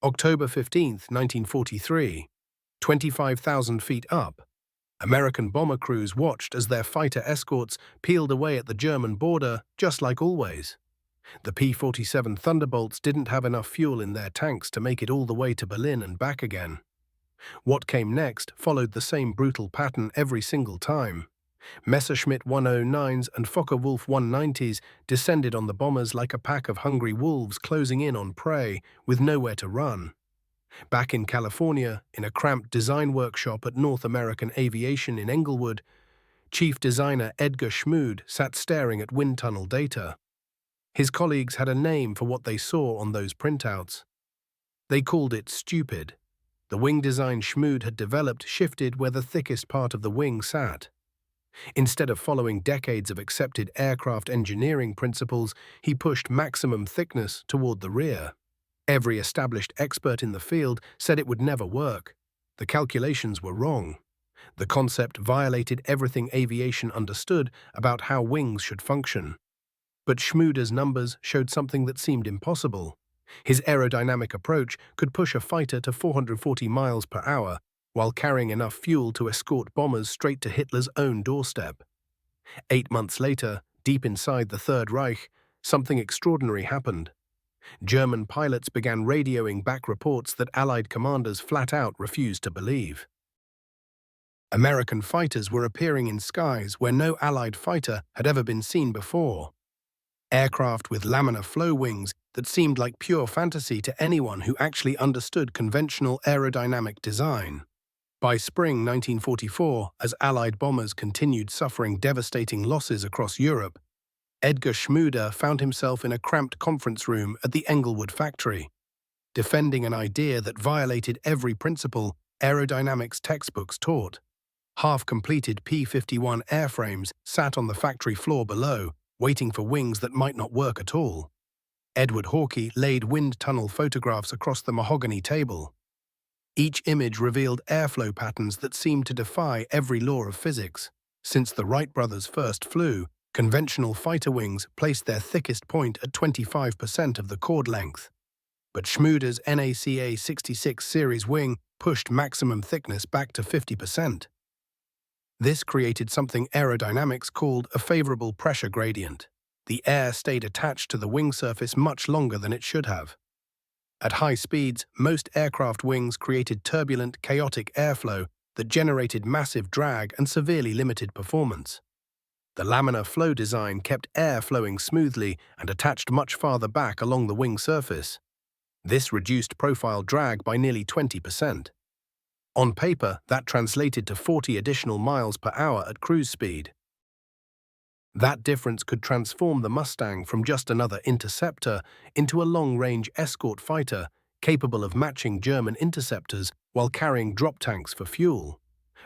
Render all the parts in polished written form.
October 15, 1943. 25,000 feet up. American bomber crews watched as their fighter escorts peeled away at the German border, just like always. The P-47 Thunderbolts didn't have enough fuel in their tanks to make it all the way to Berlin and back again. What came next followed the same brutal pattern every single time. Messerschmitt 109s and Focke-Wulf 190s descended on the bombers like a pack of hungry wolves closing in on prey with nowhere to run. Back in California, in a cramped design workshop at North American Aviation in Englewood, Chief Designer Edgar Schmude sat staring at wind tunnel data. His colleagues had a name for what they saw on those printouts. They called it stupid. The wing design Schmude had developed shifted where the thickest part of the wing sat. Instead of following decades of accepted aircraft engineering principles, he pushed maximum thickness toward the rear. Every established expert in the field said it would never work. The calculations were wrong. The concept violated everything aviation understood about how wings should function. But Schmude's numbers showed something that seemed impossible. His aerodynamic approach could push a fighter to 440 miles per hour while carrying enough fuel to escort bombers straight to Hitler's own doorstep. 8 months later, deep inside the Third Reich, something extraordinary happened. German pilots began radioing back reports that Allied commanders flat out refused to believe. American fighters were appearing in skies where no Allied fighter had ever been seen before. Aircraft with laminar flow wings that seemed like pure fantasy to anyone who actually understood conventional aerodynamic design. By spring 1944, as Allied bombers continued suffering devastating losses across Europe, Edgar Schmude found himself in a cramped conference room at the Englewood factory, defending an idea that violated every principle aerodynamics textbooks taught. Half-completed P-51 airframes sat on the factory floor below, waiting for wings that might not work at all. Edward Hawkey laid wind tunnel photographs across the mahogany table. Each image revealed airflow patterns that seemed to defy every law of physics. Since the Wright brothers first flew, conventional fighter wings placed their thickest point at 25% of the chord length. But Schmude's NACA 66 series wing pushed maximum thickness back to 50%. This created something aerodynamics called a favorable pressure gradient. The air stayed attached to the wing surface much longer than it should have. At high speeds, most aircraft wings created turbulent, chaotic airflow that generated massive drag and severely limited performance. The laminar flow design kept air flowing smoothly and attached much farther back along the wing surface. This reduced profile drag by nearly 20%. On paper, that translated to 40 additional miles per hour at cruise speed. That difference could transform the Mustang from just another interceptor into a long-range escort fighter capable of matching German interceptors while carrying drop tanks for fuel.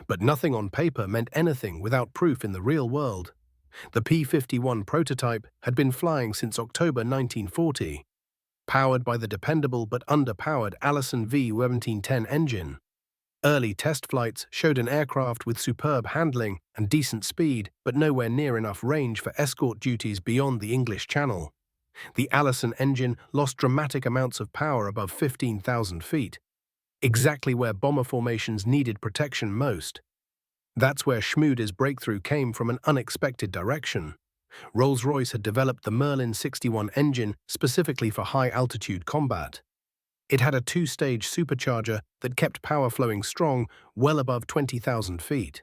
But nothing on paper meant anything without proof in the real world. The P-51 prototype had been flying since October 1940, powered by the dependable but underpowered Allison V-1710 engine. Early test flights showed an aircraft with superb handling and decent speed, but nowhere near enough range for escort duties beyond the English Channel. The Allison engine lost dramatic amounts of power above 15,000 feet, exactly where bomber formations needed protection most. That's where Schmude's breakthrough came from an unexpected direction. Rolls-Royce had developed the Merlin 61 engine specifically for high-altitude combat. It had a 2-stage supercharger that kept power flowing strong well above 20,000 feet.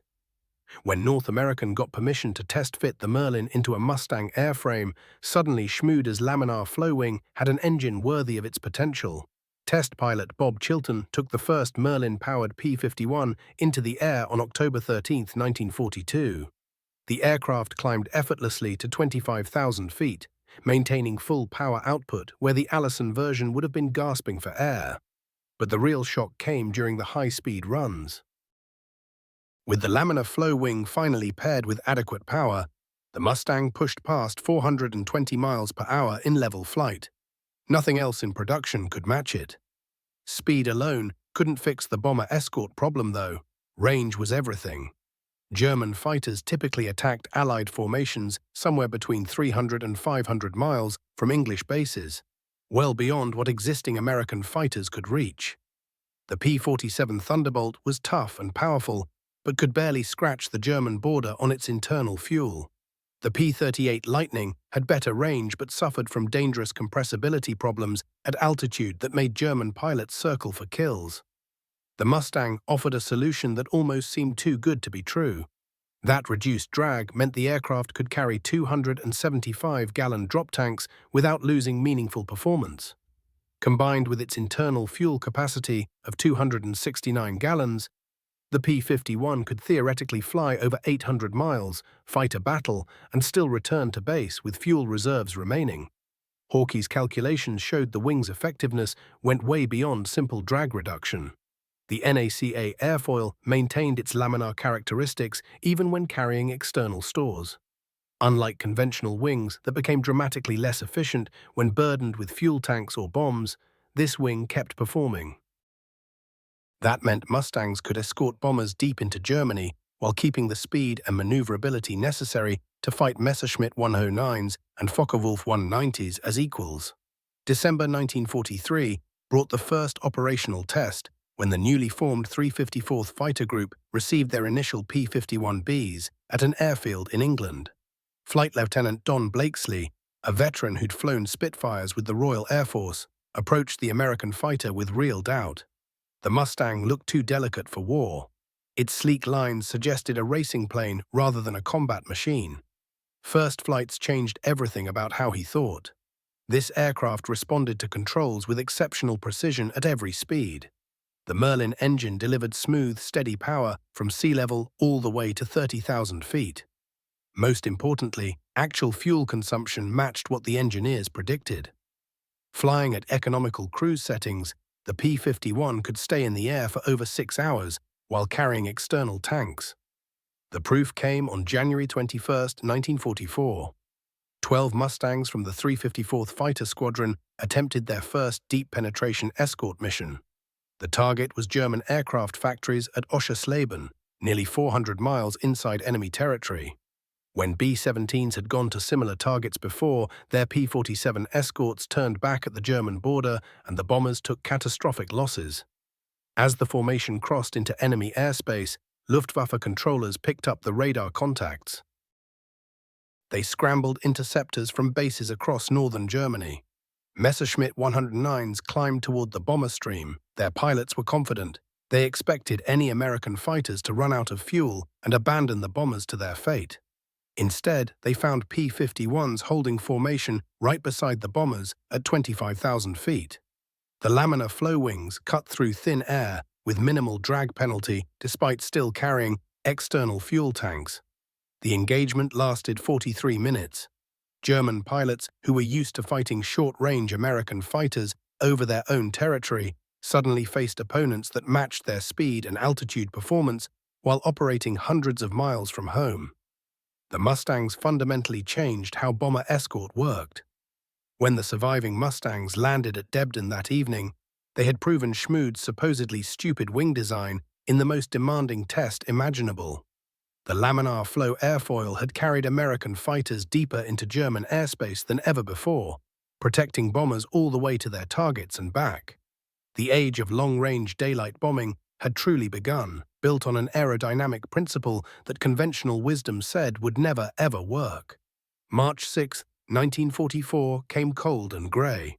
When North American got permission to test-fit the Merlin into a Mustang airframe, suddenly Schmude's laminar flow wing had an engine worthy of its potential. Test pilot Bob Chilton took the first Merlin-powered P-51 into the air on October 13, 1942. The aircraft climbed effortlessly to 25,000 feet, maintaining full power output where the Allison version would have been gasping for air. But the real shock came during the high-speed runs. With the laminar flow wing finally paired with adequate power, the Mustang pushed past 420 miles per hour in level flight. Nothing else in production could match it. Speed alone couldn't fix the bomber escort problem, though. Range was everything. German fighters typically attacked Allied formations somewhere between 300 and 500 miles from English bases. well beyond what existing American fighters could reach. The P-47 Thunderbolt was tough and powerful, but could barely scratch the German border on its internal fuel. The P-38 Lightning had better range but suffered from dangerous compressibility problems at altitude that made German pilots circle for kills. The Mustang offered a solution that almost seemed too good to be true. That reduced drag meant the aircraft could carry 275-gallon drop tanks without losing meaningful performance. Combined with its internal fuel capacity of 269 gallons, the P-51 could theoretically fly over 800 miles, fight a battle, and still return to base with fuel reserves remaining. Hawke's calculations showed the wing's effectiveness went way beyond simple drag reduction. The NACA airfoil maintained its laminar characteristics even when carrying external stores. Unlike conventional wings that became dramatically less efficient when burdened with fuel tanks or bombs, this wing kept performing. That meant Mustangs could escort bombers deep into Germany while keeping the speed and maneuverability necessary to fight Messerschmitt 109s and Focke-Wulf 190s as equals. December 1943 brought the first operational test when the newly formed 354th Fighter Group received their initial P-51Bs at an airfield in England. Flight Lieutenant Don Blakesley, a veteran who'd flown Spitfires with the Royal Air Force, approached the American fighter with real doubt. The Mustang looked too delicate for war. Its sleek lines suggested a racing plane rather than a combat machine. First flights changed everything about how he thought. This aircraft responded to controls with exceptional precision at every speed. The Merlin engine delivered smooth, steady power from sea level all the way to 30,000 feet. Most importantly, actual fuel consumption matched what the engineers predicted. Flying at economical cruise settings, the P-51 could stay in the air for over 6 hours while carrying external tanks. The proof came on January 21, 1944. 12 Mustangs from the 354th Fighter Squadron attempted their first deep penetration escort mission. The target was German aircraft factories at Oschersleben, nearly 400 miles inside enemy territory. When B-17s had gone to similar targets before, their P-47 escorts turned back at the German border and the bombers took catastrophic losses. As the formation crossed into enemy airspace, Luftwaffe controllers picked up the radar contacts. They scrambled interceptors from bases across northern Germany. Messerschmitt 109s climbed toward the bomber stream. Their pilots were confident. They expected any American fighters to run out of fuel and abandon the bombers to their fate. Instead, they found P-51s holding formation right beside the bombers at 25,000 feet. The laminar flow wings cut through thin air with minimal drag penalty despite still carrying external fuel tanks. The engagement lasted 43 minutes. German pilots, who were used to fighting short-range American fighters over their own territory, suddenly faced opponents that matched their speed and altitude performance while operating hundreds of miles from home. The Mustangs fundamentally changed how bomber escort worked. When the surviving Mustangs landed at Debden that evening, they had proven Schmude's supposedly stupid wing design in the most demanding test imaginable. The laminar flow airfoil had carried American fighters deeper into German airspace than ever before, protecting bombers all the way to their targets and back. The age of long-range daylight bombing had truly begun, built on an aerodynamic principle that conventional wisdom said would never ever work. March 6, 1944 came cold and grey.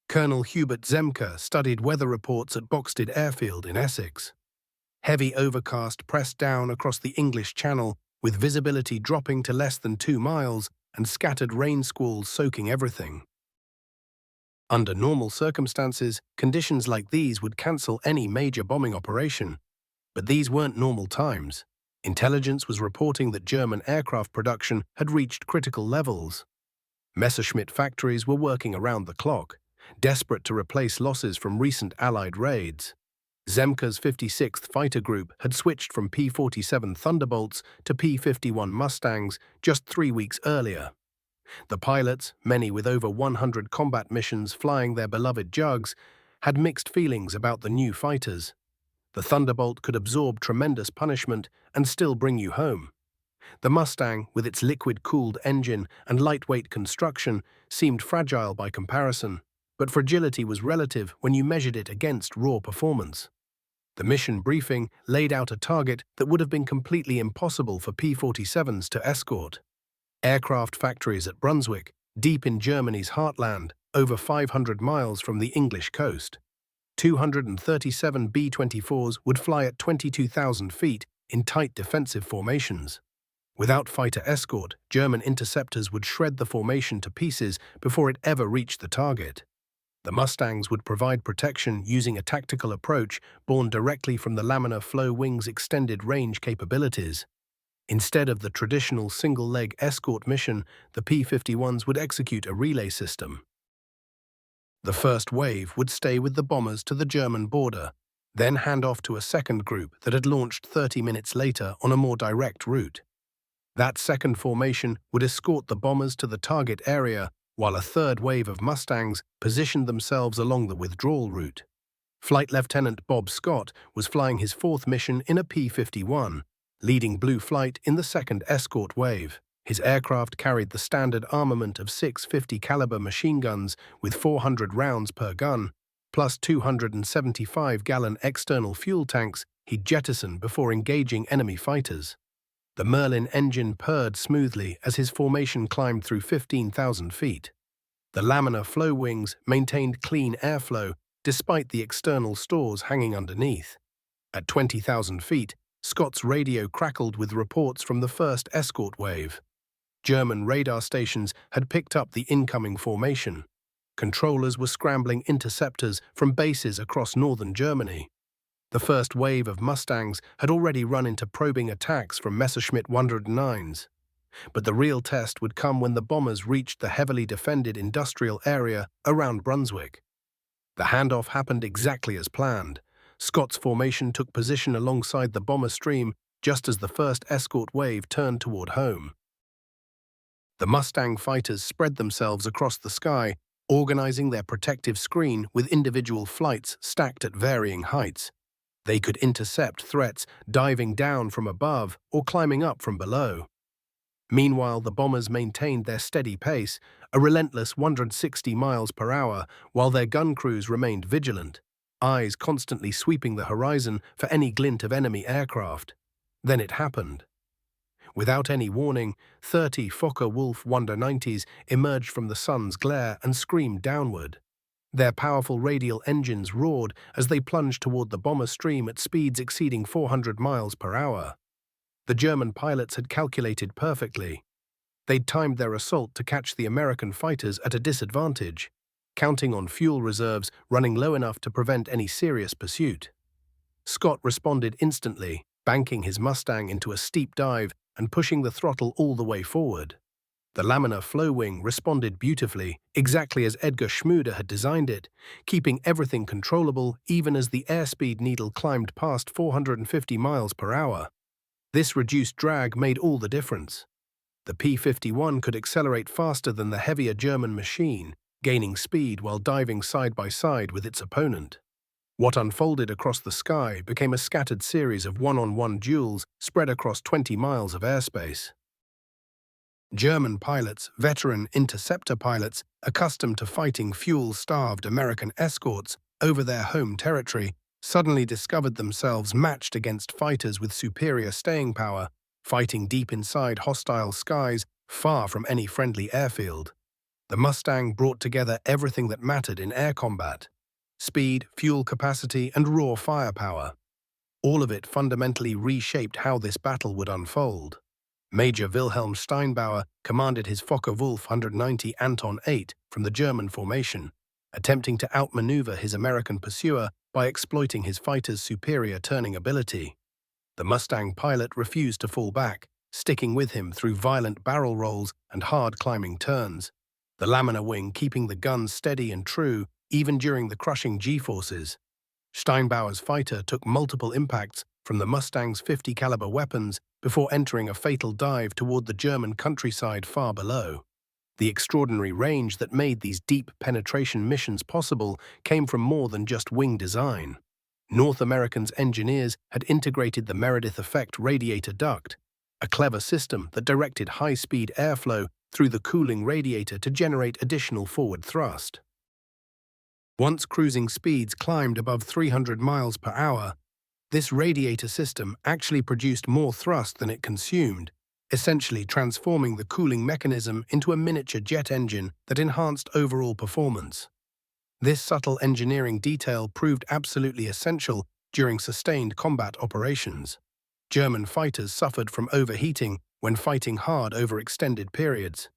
Colonel Hubert Zemke studied weather reports at Boxted Airfield in Essex. Heavy overcast pressed down across the English Channel, with visibility dropping to less than 2 miles and scattered rain squalls soaking everything. Under normal circumstances, conditions like these would cancel any major bombing operation. But these weren't normal times. Intelligence was reporting that German aircraft production had reached critical levels. Messerschmitt factories were working around the clock, desperate to replace losses from recent Allied raids. Zemke's 56th Fighter Group had switched from P-47 Thunderbolts to P-51 Mustangs just 3 weeks earlier. The pilots, many with over 100 combat missions flying their beloved Jugs, had mixed feelings about the new fighters. The Thunderbolt could absorb tremendous punishment and still bring you home. The Mustang, with its liquid-cooled engine and lightweight construction, seemed fragile by comparison, but fragility was relative when you measured it against raw performance. The mission briefing laid out a target that would have been completely impossible for P-47s to escort. Aircraft factories at Brunswick, deep in Germany's heartland, over 500 miles from the English coast. 237 B-24s would fly at 22,000 feet in tight defensive formations. Without fighter escort, German interceptors would shred the formation to pieces before it ever reached the target. The Mustangs would provide protection using a tactical approach born directly from the laminar flow wing's extended range capabilities. Instead of the traditional single-leg escort mission, the P-51s would execute a relay system. The first wave would stay with the bombers to the German border, then hand off to a second group that had launched 30 minutes later on a more direct route. That second formation would escort the bombers to the target area, while a third wave of Mustangs positioned themselves along the withdrawal route. Flight Lieutenant Bob Scott was flying his fourth mission in a P-51, leading Blue Flight in the second escort wave. His aircraft carried the standard armament of 6 50-caliber machine guns with 400 rounds per gun, plus 275-gallon external fuel tanks he'd jettison before engaging enemy fighters. The Merlin engine purred smoothly as his formation climbed through 15,000 feet. The laminar flow wings maintained clean airflow despite the external stores hanging underneath. At 20,000 feet, Scott's radio crackled with reports from the first escort wave. German radar stations had picked up the incoming formation. Controllers were scrambling interceptors from bases across northern Germany. The first wave of Mustangs had already run into probing attacks from Messerschmitt 109s. But the real test would come when the bombers reached the heavily defended industrial area around Brunswick. The handoff happened exactly as planned. Scott's formation took position alongside the bomber stream just as the first escort wave turned toward home. The Mustang fighters spread themselves across the sky, organizing their protective screen with individual flights stacked at varying heights. They could intercept threats diving down from above or climbing up from below. Meanwhile, the bombers maintained their steady pace, a relentless 160 miles per hour, while their gun crews remained vigilant, eyes constantly sweeping the horizon for any glint of enemy aircraft. Then it happened. Without any warning, 30 Focke-Wulf 190s emerged from the sun's glare and screamed downward. Their powerful radial engines roared as they plunged toward the bomber stream at speeds exceeding 400 miles per hour. The German pilots had calculated perfectly. They'd timed their assault to catch the American fighters at a disadvantage, counting on fuel reserves running low enough to prevent any serious pursuit. Scott responded instantly, banking his Mustang into a steep dive and pushing the throttle all the way forward. The laminar flow wing responded beautifully, exactly as Edgar Schmude had designed it, keeping everything controllable even as the airspeed needle climbed past 450 miles per hour. This reduced drag made all the difference. The P-51 could accelerate faster than the heavier German machine, gaining speed while diving side by side with its opponent. What unfolded across the sky became a scattered series of one-on-one duels spread across 20 miles of airspace. German pilots, veteran interceptor pilots, accustomed to fighting fuel-starved American escorts over their home territory, suddenly discovered themselves matched against fighters with superior staying power, fighting deep inside hostile skies, far from any friendly airfield. The Mustang brought together everything that mattered in air combat: speed, fuel capacity, and raw firepower. All of it fundamentally reshaped how this battle would unfold. Major Wilhelm Steinbauer commanded his Focke-Wulf 190 Anton 8 from the German formation, attempting to outmaneuver his American pursuer by exploiting his fighter's superior turning ability. The Mustang pilot refused to fall back, sticking with him through violent barrel rolls and hard climbing turns, the laminar wing keeping the guns steady and true even during the crushing G-forces. Steinbauer's fighter took multiple impacts from the Mustang's 50-caliber weapons before entering a fatal dive toward the German countryside far below. The extraordinary range that made these deep penetration missions possible came from more than just wing design. North American's engineers had integrated the Meredith effect radiator duct, a clever system that directed high-speed airflow through the cooling radiator to generate additional forward thrust. Once cruising speeds climbed above 300 miles per hour, this radiator system actually produced more thrust than it consumed, essentially transforming the cooling mechanism into a miniature jet engine that enhanced overall performance. This subtle engineering detail proved absolutely essential during sustained combat operations. German fighters suffered from overheating when fighting hard over extended periods.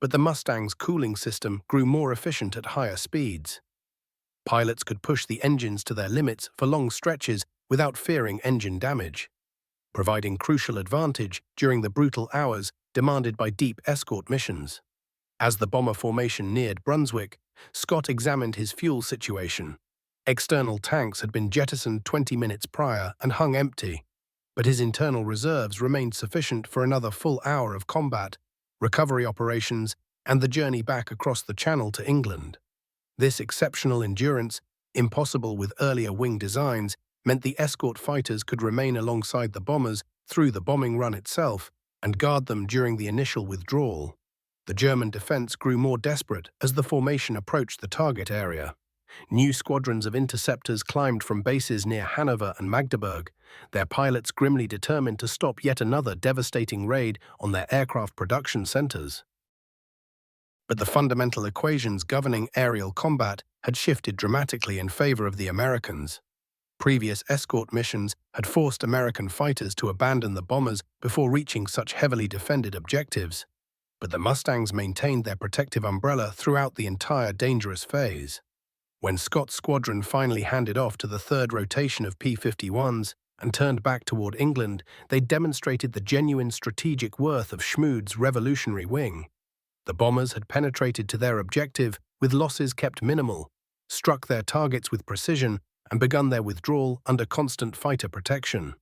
But the Mustang's cooling system grew more efficient at higher speeds. Pilots could push the engines to their limits for long stretches without fearing engine damage, providing crucial advantage during the brutal hours demanded by deep escort missions. As the bomber formation neared Brunswick, Scott examined his fuel situation. External tanks had been jettisoned 20 minutes prior and hung empty, but his internal reserves remained sufficient for another full hour of combat, recovery operations, and the journey back across the Channel to England. This exceptional endurance, impossible with earlier wing designs, meant the escort fighters could remain alongside the bombers through the bombing run itself and guard them during the initial withdrawal. The German defense grew more desperate as the formation approached the target area. New squadrons of interceptors climbed from bases near Hanover and Magdeburg, their pilots grimly determined to stop yet another devastating raid on their aircraft production centers. But the fundamental equations governing aerial combat had shifted dramatically in favor of the Americans. Previous escort missions had forced American fighters to abandon the bombers before reaching such heavily defended objectives. But the Mustangs maintained their protective umbrella throughout the entire dangerous phase. When Scott's squadron finally handed off to the third rotation of P-51s and turned back toward England, they demonstrated the genuine strategic worth of Schmude's revolutionary wing. The bombers had penetrated to their objective with losses kept minimal, struck their targets with precision, and begun their withdrawal under constant fighter protection.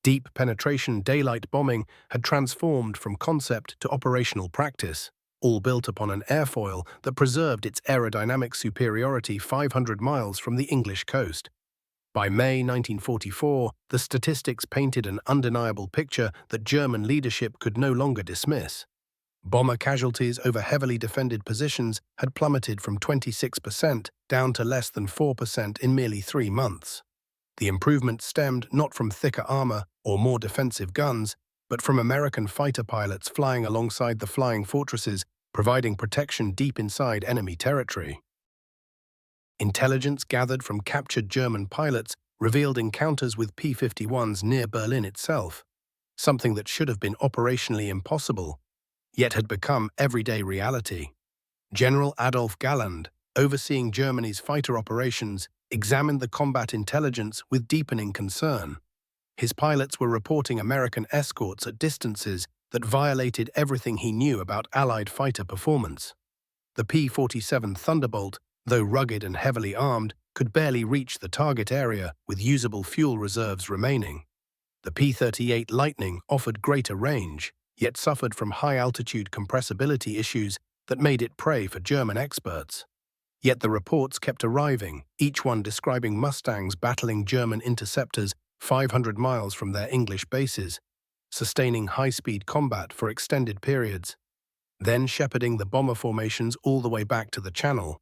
Deep penetration daylight bombing had transformed from concept to operational practice, all built upon an airfoil that preserved its aerodynamic superiority 500 miles from the English coast. By May 1944, the statistics painted an undeniable picture that German leadership could no longer dismiss. Bomber casualties over heavily defended positions had plummeted from 26% down to less than 4% in merely 3 months. The improvement stemmed not from thicker armor or more defensive guns, but from American fighter pilots flying alongside the flying fortresses, providing protection deep inside enemy territory. Intelligence gathered from captured German pilots revealed encounters with P-51s near Berlin itself, something that should have been operationally impossible, yet had become everyday reality. General Adolf Galland, overseeing Germany's fighter operations, examined the combat intelligence with deepening concern. His pilots were reporting American escorts at distances that violated everything he knew about Allied fighter performance. The P-47 Thunderbolt, though rugged and heavily armed, could barely reach the target area with usable fuel reserves remaining. The P-38 Lightning offered greater range, yet suffered from high-altitude compressibility issues that made it prey for German experts. Yet the reports kept arriving, each one describing Mustangs battling German interceptors 500 miles from their English bases, sustaining high-speed combat for extended periods, then shepherding the bomber formations all the way back to the Channel.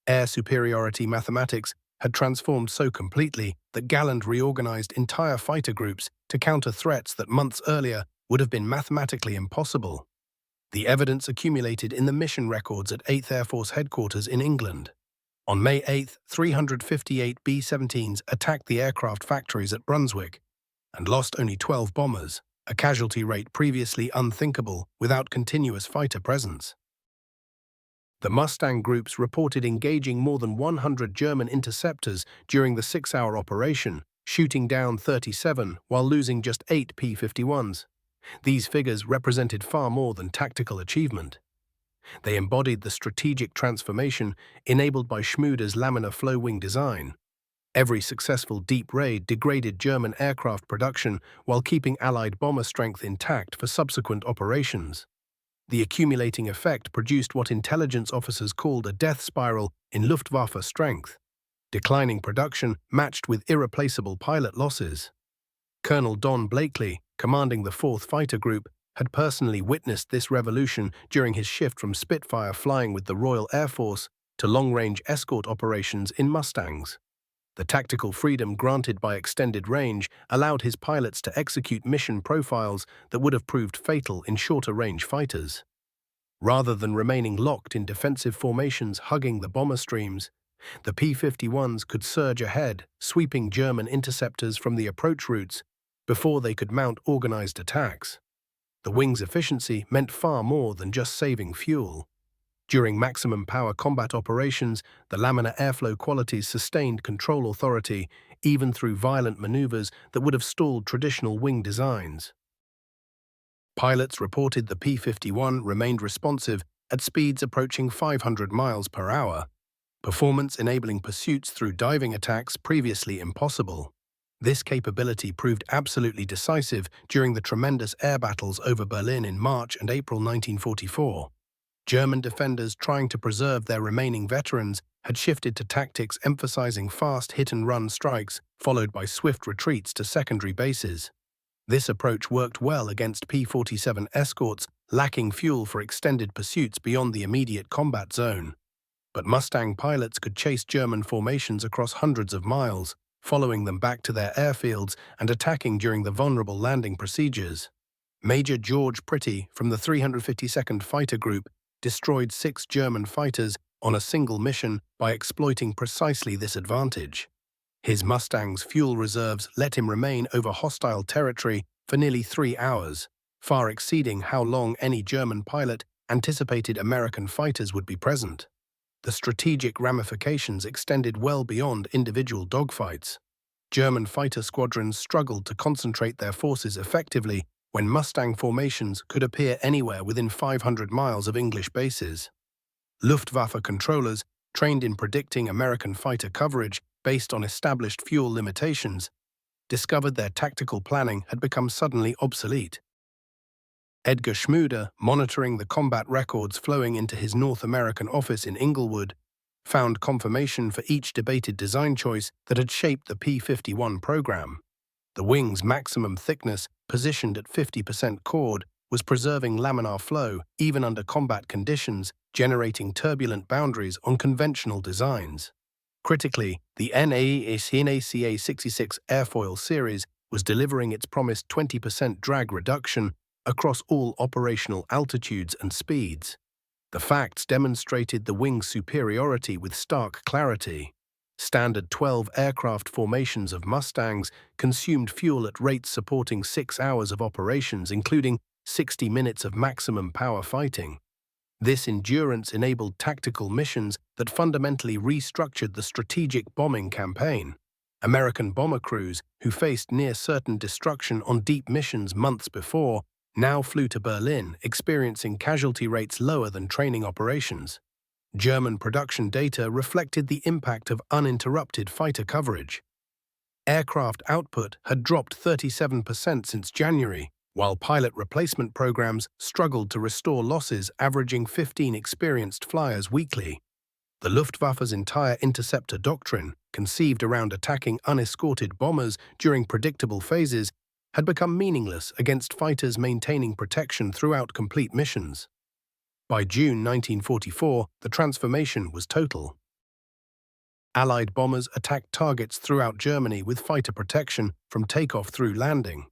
Air superiority mathematics had transformed so completely that Galland reorganized entire fighter groups to counter threats that months earlier would have been mathematically impossible. The evidence accumulated in the mission records at 8th Air Force Headquarters in England. On May 8, 358 B-17s attacked the aircraft factories at Brunswick and lost only 12 bombers, a casualty rate previously unthinkable without continuous fighter presence. The Mustang groups reported engaging more than 100 German interceptors during the 6-hour operation, shooting down 37 while losing just 8 P-51s. These figures represented far more than tactical achievement. They embodied the strategic transformation enabled by Schmude's laminar flow wing design. Every successful deep raid degraded German aircraft production while keeping Allied bomber strength intact for subsequent operations. The accumulating effect produced what intelligence officers called a death spiral in Luftwaffe strength, declining production matched with irreplaceable pilot losses. Colonel Don Blakely, commanding the 4th Fighter Group, had personally witnessed this revolution during his shift from Spitfire flying with the Royal Air Force to long-range escort operations in Mustangs. The tactical freedom granted by extended range allowed his pilots to execute mission profiles that would have proved fatal in shorter-range fighters. Rather than remaining locked in defensive formations hugging the bomber streams, the P-51s could surge ahead, sweeping German interceptors from the approach routes before they could mount organized attacks. The wing's efficiency meant far more than just saving fuel. During maximum power combat operations, the laminar airflow qualities sustained control authority even through violent maneuvers that would have stalled traditional wing designs. Pilots reported the P-51 remained responsive at speeds approaching 500 miles per hour, performance enabling pursuits through diving attacks previously impossible. This capability proved absolutely decisive during the tremendous air battles over Berlin in March and April 1944. German defenders trying to preserve their remaining veterans had shifted to tactics emphasizing fast hit-and-run strikes followed by swift retreats to secondary bases. This approach worked well against P-47 escorts lacking fuel for extended pursuits beyond the immediate combat zone. But Mustang pilots could chase German formations across hundreds of miles, following them back to their airfields and attacking during the vulnerable landing procedures. Major George Pretty from the 352nd Fighter Group destroyed 6 German fighters on a single mission by exploiting precisely this advantage. His Mustang's fuel reserves let him remain over hostile territory for nearly 3 hours, far exceeding how long any German pilot anticipated American fighters would be present. The strategic ramifications extended well beyond individual dogfights. German fighter squadrons struggled to concentrate their forces effectively when Mustang formations could appear anywhere within 500 miles of English bases. Luftwaffe controllers, trained in predicting American fighter coverage based on established fuel limitations, discovered their tactical planning had become suddenly obsolete. Edgar Schmude, monitoring the combat records flowing into his North American office in Inglewood, found confirmation for each debated design choice that had shaped the P-51 program. The wing's maximum thickness, positioned at 50% chord, was preserving laminar flow even under combat conditions, generating turbulent boundaries on conventional designs. Critically, the NACA 66 airfoil series was delivering its promised 20% drag reduction across all operational altitudes and speeds. The facts demonstrated the wing's superiority with stark clarity. Standard 12 aircraft formations of Mustangs consumed fuel at rates supporting 6 hours of operations, including 60 minutes of maximum power fighting. This endurance enabled tactical missions that fundamentally restructured the strategic bombing campaign. American bomber crews, who faced near-certain destruction on deep missions months before, now flew to Berlin, experiencing casualty rates lower than training operations. German production data reflected the impact of uninterrupted fighter coverage. Aircraft output had dropped 37% since January, while pilot replacement programs struggled to restore losses, averaging 15 experienced flyers weekly. The Luftwaffe's entire interceptor doctrine, conceived around attacking unescorted bombers during predictable phases, had become meaningless against fighters maintaining protection throughout complete missions. By June 1944, the transformation was total. Allied bombers attacked targets throughout Germany with fighter protection from takeoff through landing.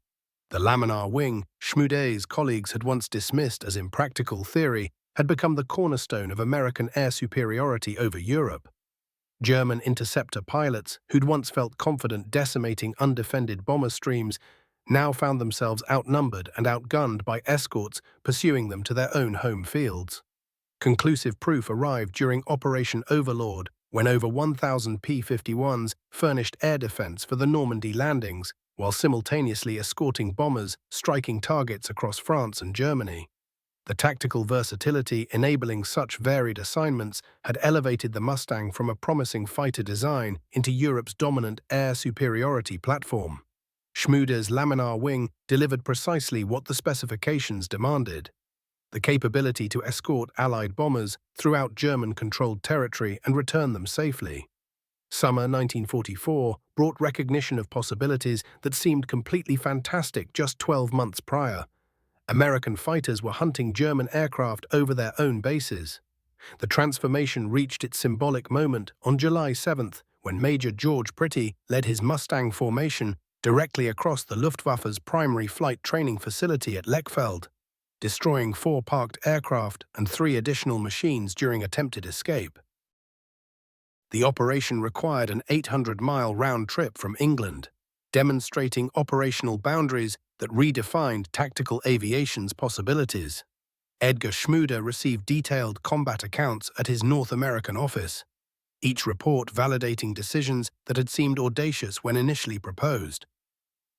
The laminar wing, Schmude's colleagues had once dismissed as impractical theory, had become the cornerstone of American air superiority over Europe. German interceptor pilots, who'd once felt confident decimating undefended bomber streams, now found themselves outnumbered and outgunned by escorts pursuing them to their own home fields. Conclusive proof arrived during Operation Overlord, when over 1,000 P-51s furnished air defense for the Normandy landings, while simultaneously escorting bombers striking targets across France and Germany. The tactical versatility enabling such varied assignments had elevated the Mustang from a promising fighter design into Europe's dominant air superiority platform. Schmude's laminar wing delivered precisely what the specifications demanded: the capability to escort Allied bombers throughout German-controlled territory and return them safely. Summer 1944 brought recognition of possibilities that seemed completely fantastic just 12 months prior. American fighters were hunting German aircraft over their own bases. The transformation reached its symbolic moment on July 7th, when Major George Pretty led his Mustang formation directly across the Luftwaffe's primary flight training facility at Lechfeld, destroying 4 parked aircraft and 3 additional machines during attempted escape. The operation required an 800-mile round trip from England, demonstrating operational boundaries that redefined tactical aviation's possibilities. Edgar Schmude received detailed combat accounts at his North American office, each report validating decisions that had seemed audacious when initially proposed.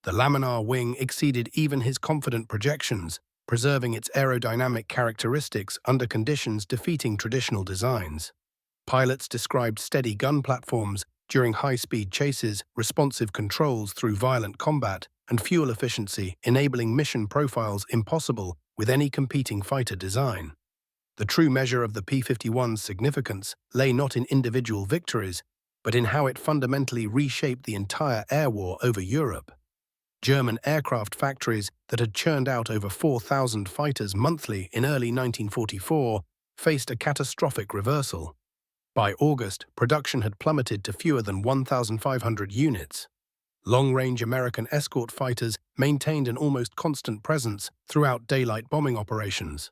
The laminar wing exceeded even his confident projections, preserving its aerodynamic characteristics under conditions defeating traditional designs. Pilots described steady gun platforms during high-speed chases, responsive controls through violent combat, and fuel efficiency enabling mission profiles impossible with any competing fighter design. The true measure of the P-51's significance lay not in individual victories, but in how it fundamentally reshaped the entire air war over Europe. German aircraft factories that had churned out over 4,000 fighters monthly in early 1944 faced a catastrophic reversal. By August, production had plummeted to fewer than 1,500 units. Long-range American escort fighters maintained an almost constant presence throughout daylight bombing operations.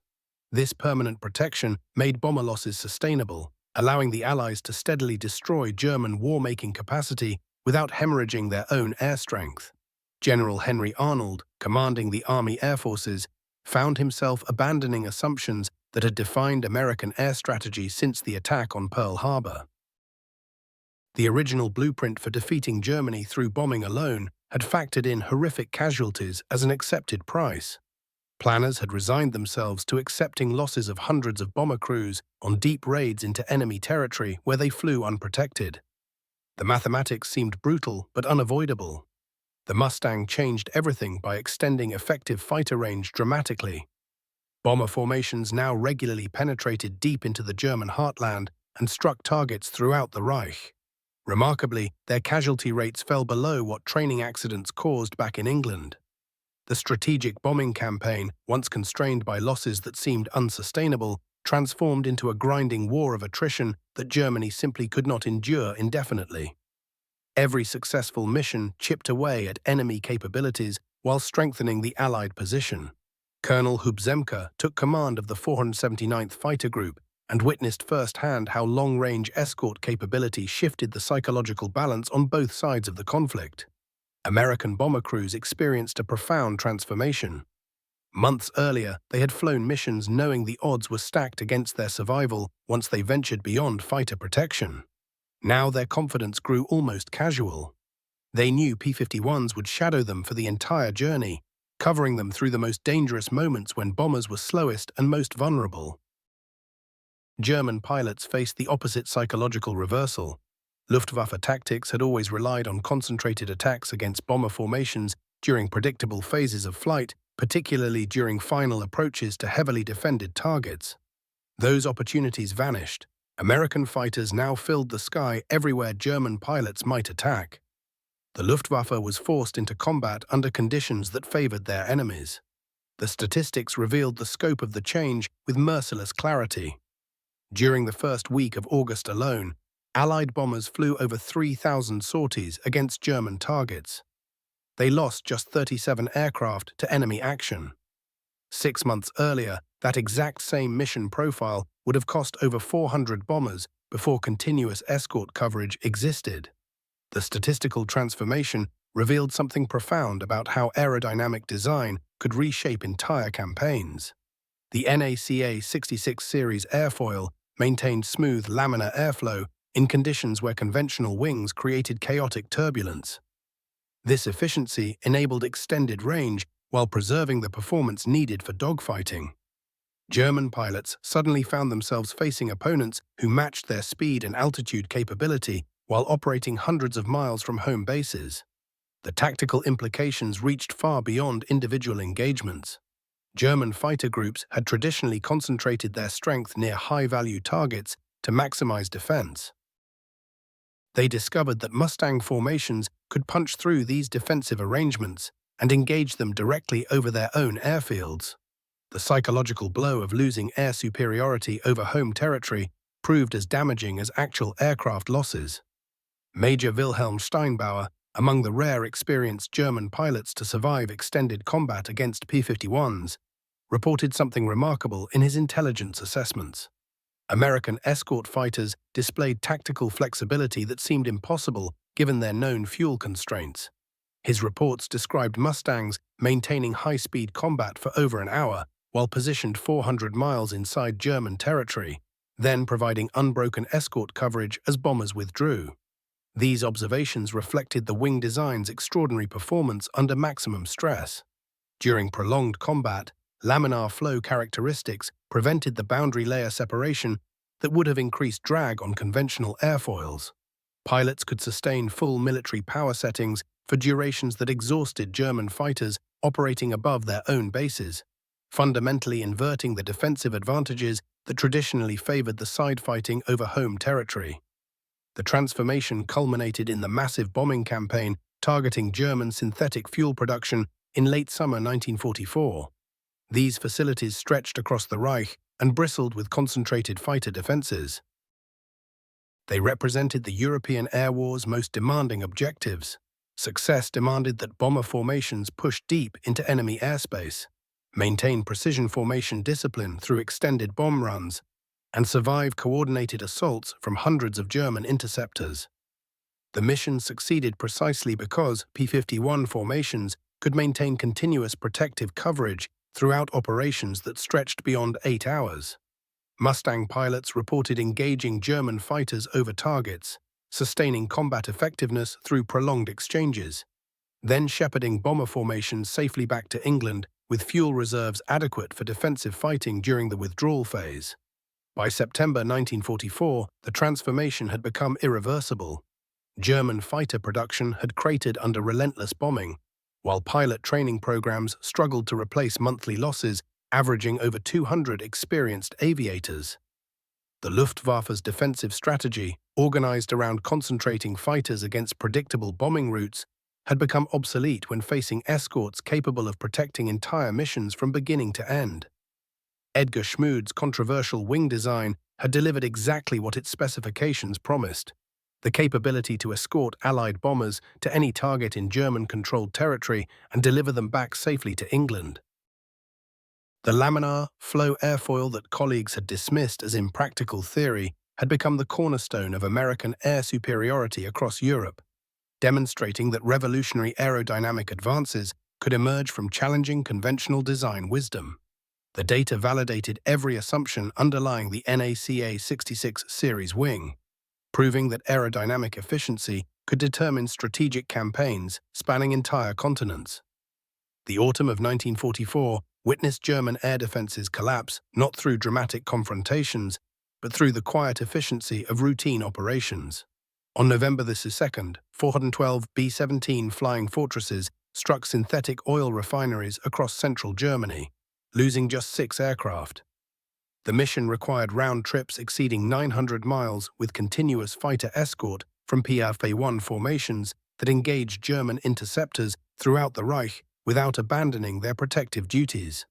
This permanent protection made bomber losses sustainable, allowing the Allies to steadily destroy German war-making capacity without hemorrhaging their own air strength. General Henry Arnold, commanding the Army Air Forces, found himself abandoning assumptions that had defined American air strategy since the attack on Pearl Harbor. The original blueprint for defeating Germany through bombing alone had factored in horrific casualties as an accepted price. Planners had resigned themselves to accepting losses of hundreds of bomber crews on deep raids into enemy territory where they flew unprotected. The mathematics seemed brutal but unavoidable. The Mustang changed everything by extending effective fighter range dramatically. Bomber formations now regularly penetrated deep into the German heartland and struck targets throughout the Reich. Remarkably, their casualty rates fell below what training accidents caused back in England. The strategic bombing campaign, once constrained by losses that seemed unsustainable, transformed into a grinding war of attrition that Germany simply could not endure indefinitely. Every successful mission chipped away at enemy capabilities while strengthening the Allied position. Colonel Hubzemke took command of the 479th Fighter Group and witnessed firsthand how long-range escort capability shifted the psychological balance on both sides of the conflict. American bomber crews experienced a profound transformation. Months earlier, they had flown missions knowing the odds were stacked against their survival once they ventured beyond fighter protection. Now their confidence grew almost casual. They knew P-51s would shadow them for the entire journey, covering them through the most dangerous moments when bombers were slowest and most vulnerable. German pilots faced the opposite psychological reversal. Luftwaffe tactics had always relied on concentrated attacks against bomber formations during predictable phases of flight, particularly during final approaches to heavily defended targets. Those opportunities vanished. American fighters now filled the sky everywhere German pilots might attack. The Luftwaffe was forced into combat under conditions that favored their enemies. The statistics revealed the scope of the change with merciless clarity. During the first week of August alone, Allied bombers flew over 3,000 sorties against German targets. They lost just 37 aircraft to enemy action. 6 months earlier, that exact same mission profile would have cost over 400 bombers before continuous escort coverage existed. The statistical transformation revealed something profound about how aerodynamic design could reshape entire campaigns. The NACA 66 series airfoil maintained smooth laminar airflow in conditions where conventional wings created chaotic turbulence. This efficiency enabled extended range while preserving the performance needed for dogfighting. German pilots suddenly found themselves facing opponents who matched their speed and altitude capability while operating hundreds of miles from home bases. The tactical implications reached far beyond individual engagements. German fighter groups had traditionally concentrated their strength near high-value targets to maximize defense. They discovered that Mustang formations could punch through these defensive arrangements and engage them directly over their own airfields. The psychological blow of losing air superiority over home territory proved as damaging as actual aircraft losses. Major Wilhelm Steinbauer, among the rare experienced German pilots to survive extended combat against P-51s, reported something remarkable in his intelligence assessments. American escort fighters displayed tactical flexibility that seemed impossible given their known fuel constraints. His reports described Mustangs maintaining high-speed combat for over an hour while positioned 400 miles inside German territory, then providing unbroken escort coverage as bombers withdrew. These observations reflected the wing design's extraordinary performance under maximum stress. During prolonged combat, laminar flow characteristics prevented the boundary layer separation that would have increased drag on conventional airfoils. Pilots could sustain full military power settings for durations that exhausted German fighters operating above their own bases, fundamentally inverting the defensive advantages that traditionally favored the side fighting over home territory. The transformation culminated in the massive bombing campaign targeting German synthetic fuel production in late summer 1944. These facilities stretched across the Reich and bristled with concentrated fighter defenses. They represented the European air war's most demanding objectives. Success demanded that bomber formations push deep into enemy airspace, maintain precision formation discipline through extended bomb runs, and survive coordinated assaults from hundreds of German interceptors. The mission succeeded precisely because P-51 formations could maintain continuous protective coverage throughout operations that stretched beyond 8 hours. Mustang pilots reported engaging German fighters over targets, sustaining combat effectiveness through prolonged exchanges, then shepherding bomber formations safely back to England with fuel reserves adequate for defensive fighting during the withdrawal phase. By September 1944, the transformation had become irreversible. German fighter production had cratered under relentless bombing, while pilot training programs struggled to replace monthly losses, averaging over 200 experienced aviators. The Luftwaffe's defensive strategy, organized around concentrating fighters against predictable bombing routes, had become obsolete when facing escorts capable of protecting entire missions from beginning to end. Edgar Schmude's controversial wing design had delivered exactly what its specifications promised: the capability to escort Allied bombers to any target in German-controlled territory and deliver them back safely to England. The laminar flow airfoil that colleagues had dismissed as impractical theory had become the cornerstone of American air superiority across Europe, demonstrating that revolutionary aerodynamic advances could emerge from challenging conventional design wisdom. The data validated every assumption underlying the NACA 66 series wing, proving that aerodynamic efficiency could determine strategic campaigns spanning entire continents. The autumn of 1944 witnessed German air defenses collapse not through dramatic confrontations, but through the quiet efficiency of routine operations. On November 2nd, 412 B-17 Flying Fortresses struck synthetic oil refineries across central Germany, losing just 6 aircraft. The mission required round trips exceeding 900 miles with continuous fighter escort from P-51 formations that engaged German interceptors throughout the Reich without abandoning their protective duties.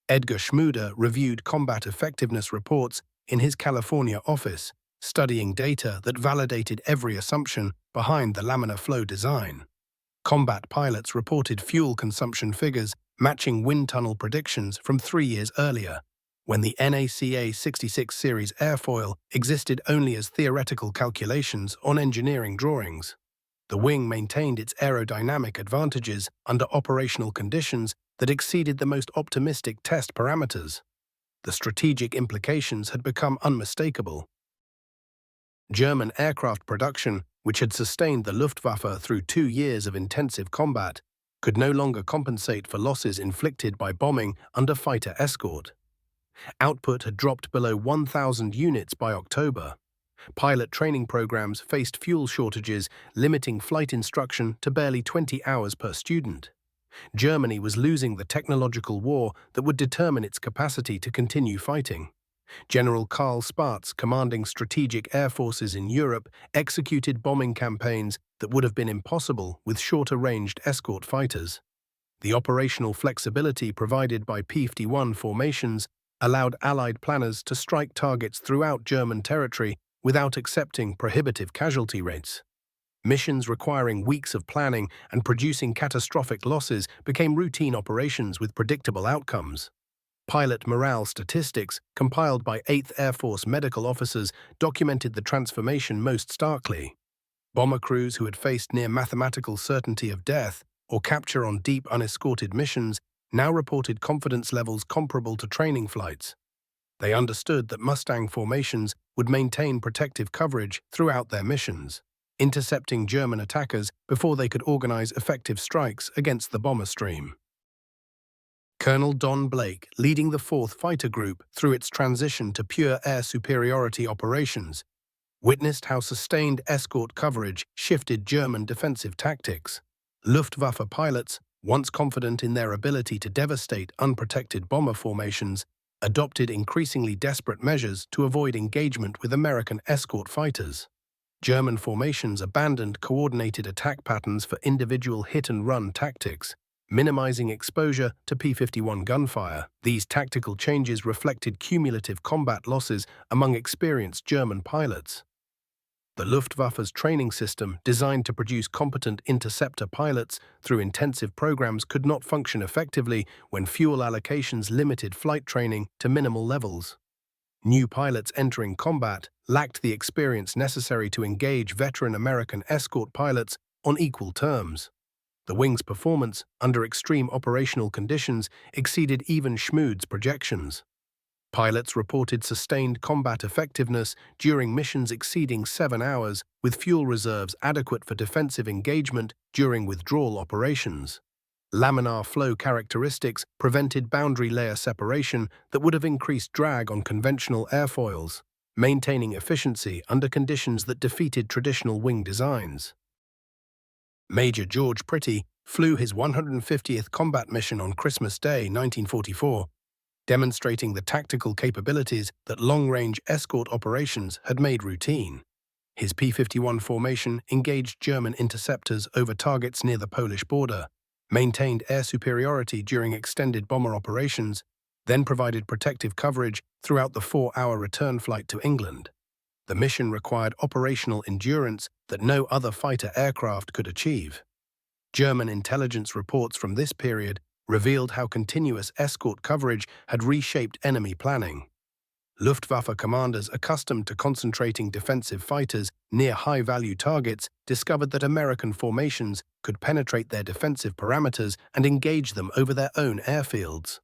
Edgar Schmude reviewed combat effectiveness reports in his California office, studying data that validated every assumption behind the laminar flow design. Combat pilots reported fuel consumption figures matching wind tunnel predictions from 3 years earlier, when the NACA 66 series airfoil existed only as theoretical calculations on engineering drawings. The wing maintained its aerodynamic advantages under operational conditions that exceeded the most optimistic test parameters. The strategic implications had become unmistakable. German aircraft production, which had sustained the Luftwaffe through 2 years of intensive combat, could no longer compensate for losses inflicted by bombing under fighter escort. Output had dropped below 1,000 units by October. Pilot training programs faced fuel shortages, limiting flight instruction to barely 20 hours per student. Germany was losing the technological war that would determine its capacity to continue fighting. General Karl Spaatz, commanding strategic air forces in Europe, executed bombing campaigns that would have been impossible with shorter-ranged escort fighters. The operational flexibility provided by P-51 formations allowed Allied planners to strike targets throughout German territory without accepting prohibitive casualty rates. Missions requiring weeks of planning and producing catastrophic losses became routine operations with predictable outcomes. Pilot morale statistics, compiled by 8th Air Force medical officers, documented the transformation most starkly. Bomber crews who had faced near mathematical certainty of death or capture on deep unescorted missions now reported confidence levels comparable to training flights. They understood that Mustang formations would maintain protective coverage throughout their missions, intercepting German attackers before they could organize effective strikes against the bomber stream. Colonel Don Blake, leading the 4th Fighter Group through its transition to pure air superiority operations, witnessed how sustained escort coverage shifted German defensive tactics. Luftwaffe pilots, once confident in their ability to devastate unprotected bomber formations, adopted increasingly desperate measures to avoid engagement with American escort fighters. German formations abandoned coordinated attack patterns for individual hit-and-run tactics, minimizing exposure to P-51 gunfire. These tactical changes reflected cumulative combat losses among experienced German pilots. The Luftwaffe's training system, designed to produce competent interceptor pilots through intensive programs, could not function effectively when fuel allocations limited flight training to minimal levels. New pilots entering combat lacked the experience necessary to engage veteran American escort pilots on equal terms. The wing's performance under extreme operational conditions exceeded even Schmude's projections. Pilots reported sustained combat effectiveness during missions exceeding 7 hours, with fuel reserves adequate for defensive engagement during withdrawal operations. Laminar flow characteristics prevented boundary layer separation that would have increased drag on conventional airfoils, maintaining efficiency under conditions that defeated traditional wing designs. Major George Pretty flew his 150th combat mission on Christmas Day, 1944, demonstrating the tactical capabilities that long-range escort operations had made routine. His P-51 formation engaged German interceptors over targets near the Polish border, maintained air superiority during extended bomber operations, then provided protective coverage throughout the 4-hour return flight to England. The mission required operational endurance that no other fighter aircraft could achieve. German intelligence reports from this period revealed how continuous escort coverage had reshaped enemy planning. Luftwaffe commanders accustomed to concentrating defensive fighters near high-value targets discovered that American formations could penetrate their defensive parameters and engage them over their own airfields.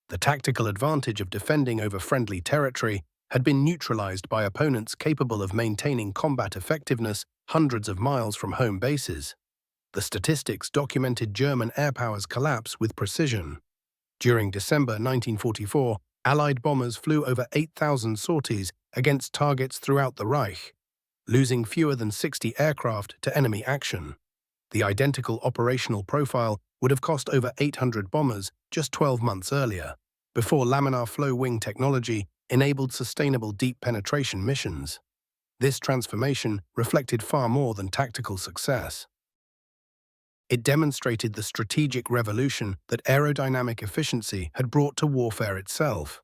The tactical advantage of defending over friendly territory had been neutralized by opponents capable of maintaining combat effectiveness hundreds of miles from home bases. The statistics documented German air power's collapse with precision. During December 1944, Allied bombers flew over 8,000 sorties against targets throughout the Reich, losing fewer than 60 aircraft to enemy action. The identical operational profile would have cost over 800 bombers just 12 months earlier, before laminar flow wing technology enabled sustainable deep penetration missions. This transformation reflected far more than tactical success. It demonstrated the strategic revolution that aerodynamic efficiency had brought to warfare itself.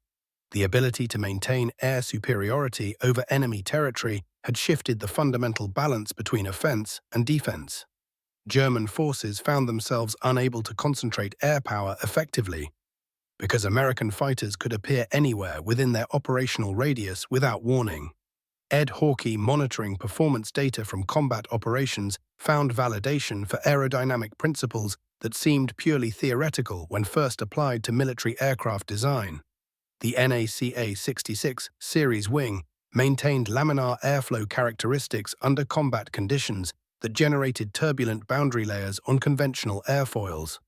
The ability to maintain air superiority over enemy territory had shifted the fundamental balance between offense and defense. German forces found themselves unable to concentrate air power effectively, because American fighters could appear anywhere within their operational radius without warning. Ed Hawkey, monitoring performance data from combat operations, found validation for aerodynamic principles that seemed purely theoretical when first applied to military aircraft design. The NACA 66 series wing maintained laminar airflow characteristics under combat conditions that generated turbulent boundary layers on conventional airfoils.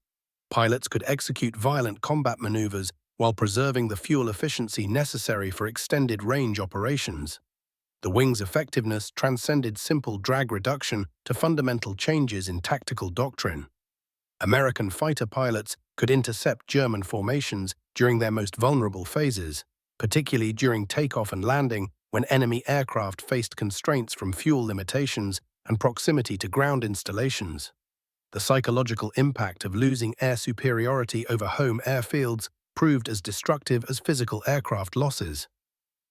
Pilots could execute violent combat maneuvers while preserving the fuel efficiency necessary for extended range operations. The wing's effectiveness transcended simple drag reduction to fundamental changes in tactical doctrine. American fighter pilots could intercept German formations during their most vulnerable phases, particularly during takeoff and landing when enemy aircraft faced constraints from fuel limitations and proximity to ground installations. The psychological impact of losing air superiority over home airfields proved as destructive as physical aircraft losses.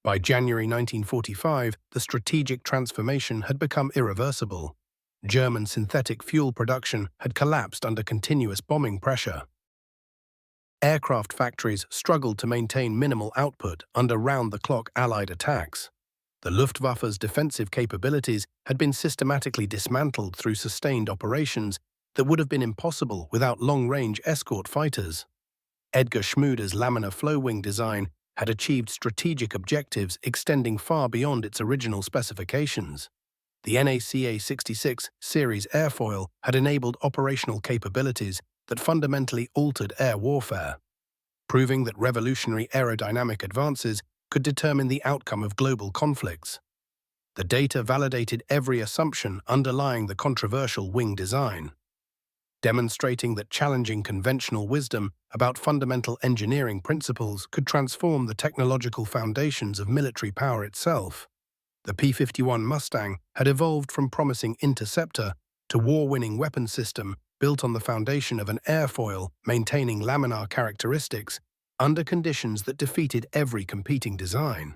By January 1945, the strategic transformation had become irreversible. German synthetic fuel production had collapsed under continuous bombing pressure. Aircraft factories struggled to maintain minimal output under round-the-clock Allied attacks. The Luftwaffe's defensive capabilities had been systematically dismantled through sustained operations that would have been impossible without long-range escort fighters. Edgar Schmude's laminar flow wing design had achieved strategic objectives extending far beyond its original specifications. The NACA 66 series airfoil had enabled operational capabilities that fundamentally altered air warfare, proving that revolutionary aerodynamic advances could determine the outcome of global conflicts. The data validated every assumption underlying the controversial wing design, demonstrating that challenging conventional wisdom about fundamental engineering principles could transform the technological foundations of military power itself. The P-51 Mustang had evolved from promising interceptor to war-winning weapon system built on the foundation of an airfoil maintaining laminar characteristics under conditions that defeated every competing design.